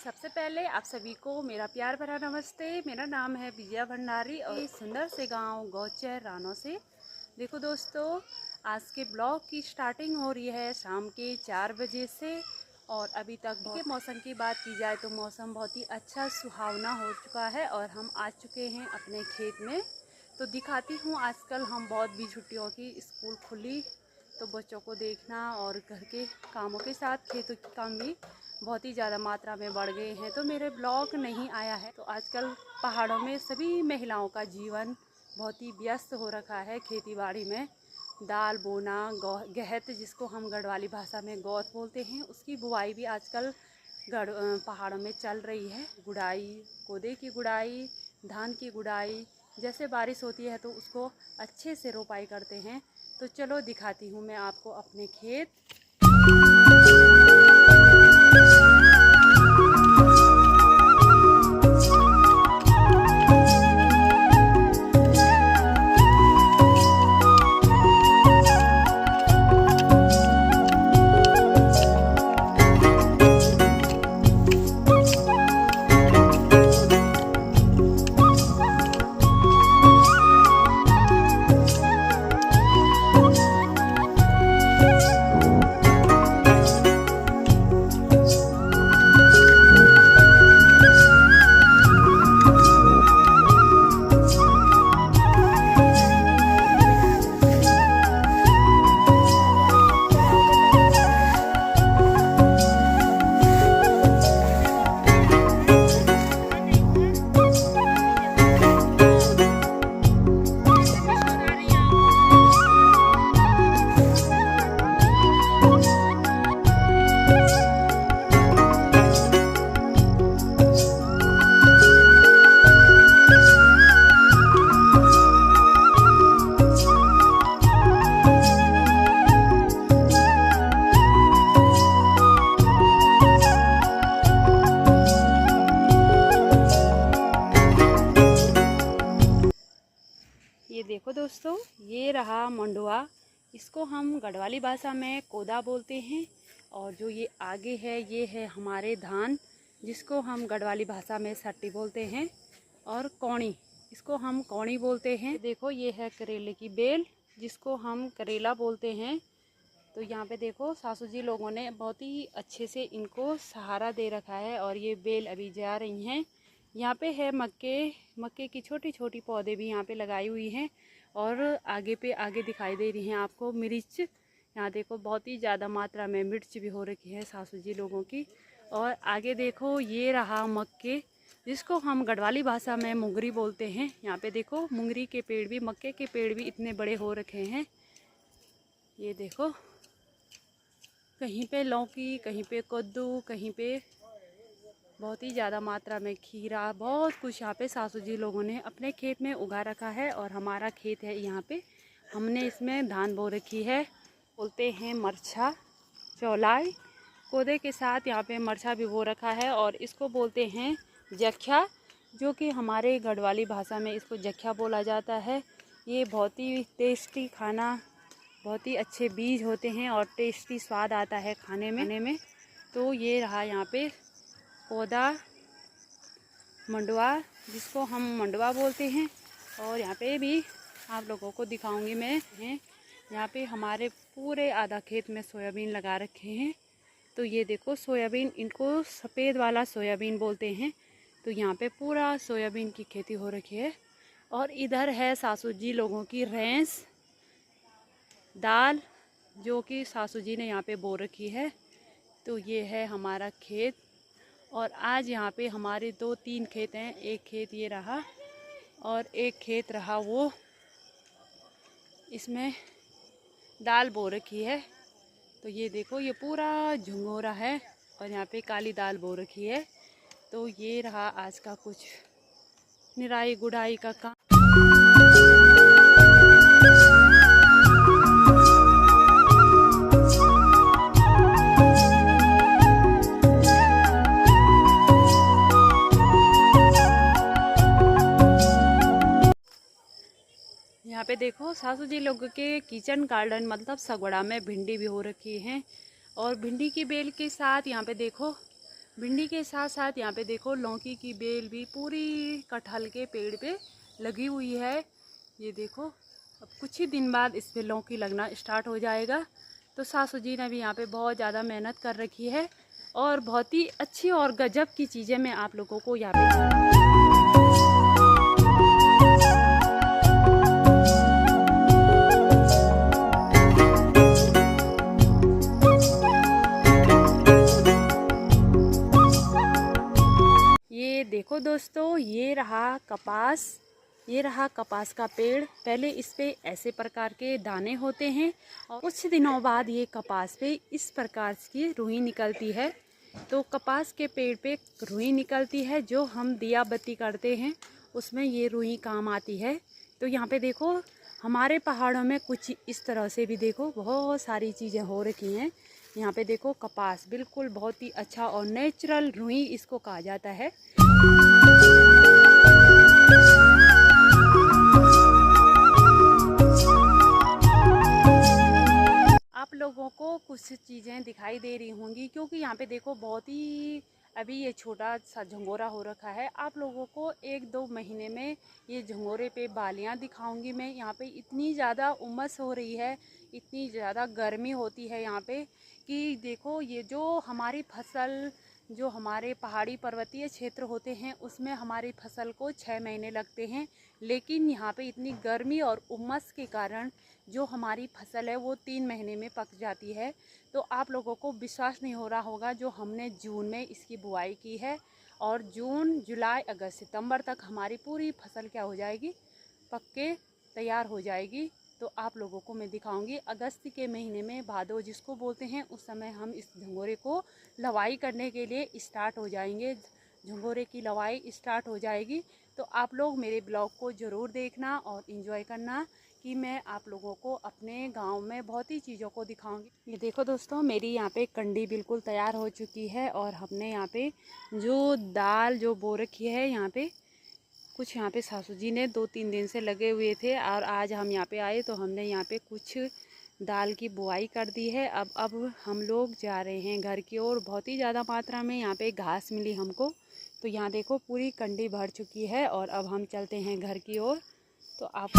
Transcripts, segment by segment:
सबसे पहले आप सभी को मेरा प्यार भरा नमस्ते। मेरा नाम है विजया भंडारी और इस सुंदर से गांव गौचर रानों से। देखो दोस्तों, आज के ब्लॉग की स्टार्टिंग हो रही है शाम के 4 बजे से और अभी तक के मौसम की बात की जाए तो मौसम बहुत ही अच्छा सुहावना हो चुका है और हम आ चुके हैं अपने खेत में। तो दिखाती हूँ, आजकल हम बहुत भी छुट्टियों की स्कूल खुली तो बच्चों को देखना और घर के कामों के साथ खेतों के काम भी बहुत ही ज़्यादा मात्रा में बढ़ गए हैं। तो मेरे ब्लॉग नहीं आया है। तो आजकल पहाड़ों में सभी महिलाओं का जीवन बहुत ही व्यस्त हो रखा है। खेती बाड़ी में दाल बोना, गहत जिसको हम गढ़वाली भाषा में गौत बोलते हैं, उसकी बुआई भी आजकल पहाड़ों में चल रही है। गुड़ाई, कोदे की गुड़ाई, धान की गुड़ाई, जैसे बारिश होती है तो उसको अच्छे से रोपाई करते हैं। तो चलो दिखाती हूँ मैं आपको अपने खेत। ये देखो दोस्तों, ये रहा मंडुआ। इसको हम गढ़वाली भाषा में कोदा बोलते हैं। और जो ये आगे है ये है हमारे धान, जिसको हम गढ़वाली भाषा में सट्टी बोलते हैं। और कौड़ी, इसको हम कौड़ी बोलते हैं। देखो ये है करेले की बेल, जिसको हम करेला बोलते हैं। तो यहाँ पे देखो सासू जी लोगों ने बहुत ही अच्छे से इनको सहारा दे रखा है और ये बेल अभी जा रही हैं। यहाँ पे है मक्के की छोटी छोटी पौधे भी यहाँ पे लगाई हुई हैं। और आगे दिखाई दे रही हैं आपको मिर्च। यहाँ देखो बहुत ही ज़्यादा मात्रा में मिर्च भी हो रखी है सासू जी लोगों की। और आगे देखो ये रहा मक्के, जिसको हम गढ़वाली भाषा में मुंगरी बोलते हैं। यहाँ पे देखो मुंगरी के पेड़ भी, मक्के के पेड़ भी इतने बड़े हो रखे हैं। ये देखो, कहीं पे लौकी, कहीं पे कद्दू, कहीं पे बहुत ही ज़्यादा मात्रा में खीरा, बहुत कुछ यहाँ पे सासू जी लोगों ने अपने खेत में उगा रखा है। और हमारा खेत है यहाँ पे, हमने इसमें धान बो रखी है। बोलते हैं मरछा, चौलाई। कोदे के साथ यहाँ पे मरछा भी बो रखा है और इसको बोलते हैं जख्या, जो कि हमारे गढ़वाली भाषा में इसको जख्या बोला जाता है। ये बहुत ही टेस्टी खाना, बहुत ही अच्छे बीज होते हैं और टेस्टी स्वाद आता है खाने में। तो ये रहा यहाँ पे कोदा, मंडुआ, जिसको हम मंडुआ बोलते हैं। और यहाँ पे भी आप लोगों को दिखाऊंगी मैं। यहाँ पे हमारे पूरे आधा खेत में सोयाबीन लगा रखे हैं। तो ये देखो सोयाबीन, इनको सफ़ेद वाला सोयाबीन बोलते हैं। तो यहाँ पे पूरा सोयाबीन की खेती हो रखी है। और इधर है सासू जी लोगों की रैंस दाल, जो कि सासू जी ने यहाँ पे बो रखी है। तो ये है हमारा खेत। और आज यहाँ पे हमारे 2-3 खेत हैं। एक खेत ये रहा और एक खेत रहा वो, इसमें दाल बो रखी है। तो ये देखो ये पूरा झंगोरा है और यहाँ पे काली दाल बो रखी है। तो ये रहा आज का कुछ निराई गुड़ाई का काम। यहाँ पे देखो सासू जी लोगों के किचन गार्डन मतलब सगवड़ा में भिंडी भी हो रखी है। और भिंडी की बेल के साथ यहाँ पे देखो भिंडी के साथ साथ यहाँ पे देखो लौकी की बेल भी पूरी कटहल के पेड़ पे लगी हुई है। ये देखो अब कुछ ही दिन बाद इस पे लौकी लगना स्टार्ट हो जाएगा। तो सासू जी ने भी यहाँ पे बहुत ज़्यादा मेहनत कर रखी है और बहुत ही अच्छी और गजब की चीज़ें मैं आप लोगों को यहाँ पे देखो दोस्तों, ये रहा कपास का पेड़। पहले इस पे ऐसे प्रकार के दाने होते हैं और कुछ दिनों बाद ये कपास पे इस प्रकार की रुई निकलती है। तो कपास के पेड़ पे रुई निकलती है, जो हम दिया बत्ती करते हैं उसमें ये रुई काम आती है। तो यहाँ पे देखो हमारे पहाड़ों में कुछ इस तरह से भी देखो बहुत सारी चीज़ें हो रखी हैं। यहाँ पे देखो कपास बिल्कुल बहुत ही अच्छा और नेचुरल रुई इसको कहा जाता है। आप लोगों को कुछ चीज़ें दिखाई दे रही होंगी क्योंकि यहाँ पे देखो बहुत ही अभी ये छोटा सा झंगोरा हो रखा है। आप लोगों को 1-2 महीने में ये झंगोरे पे बालियाँ दिखाऊंगी मैं। यहाँ पे इतनी ज़्यादा उमस हो रही है, इतनी ज़्यादा गर्मी होती है यहाँ पे कि देखो ये जो हमारी फसल, जो हमारे पहाड़ी पर्वतीय क्षेत्र होते हैं उसमें हमारी फसल को 6 महीने लगते हैं, लेकिन यहाँ पे इतनी गर्मी और उमस के कारण जो हमारी फसल है वो 3 महीने में पक जाती है। तो आप लोगों को विश्वास नहीं हो रहा होगा, जो हमने जून में इसकी बुआई की है और जून, जुलाई, अगस्त, सितंबर तक हमारी पूरी फसल क्या हो जाएगी, पक के तैयार हो जाएगी। तो आप लोगों को मैं दिखाऊंगी अगस्त के महीने में, भादो जिसको बोलते हैं, उस समय हम इस झंगोरे को लवाई करने के लिए स्टार्ट हो जाएंगे। झंगोरे की लवाई स्टार्ट हो जाएगी। तो आप लोग मेरे ब्लॉग को ज़रूर देखना और इन्जॉय करना कि मैं आप लोगों को अपने गांव में बहुत ही चीज़ों को दिखाऊंगी। ये देखो दोस्तों, मेरी यहाँ पे कंडी बिल्कुल तैयार हो चुकी है और हमने यहाँ पे जो दाल जो बो रखी है, यहाँ पे कुछ यहाँ पे सासू जी ने 2-3 दिन से लगे हुए थे और आज हम यहाँ पे आए तो हमने यहाँ पे कुछ दाल की बुआई कर दी है। अब हम लोग जा रहे हैं घर की ओर। बहुत ही ज़्यादा मात्रा में यहाँ पे घास मिली हमको, तो यहाँ देखो पूरी कंडी भर चुकी है और अब हम चलते हैं घर की ओर। तो आप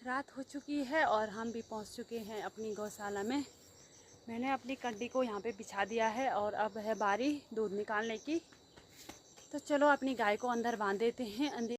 रात हो चुकी है और हम भी पहुंच चुके हैं अपनी गौशाला में। मैंने अपनी कंडी को यहाँ पे बिछा दिया है और अब है बारी दूध निकालने की। तो चलो अपनी गाय को अंदर बांध देते हैं।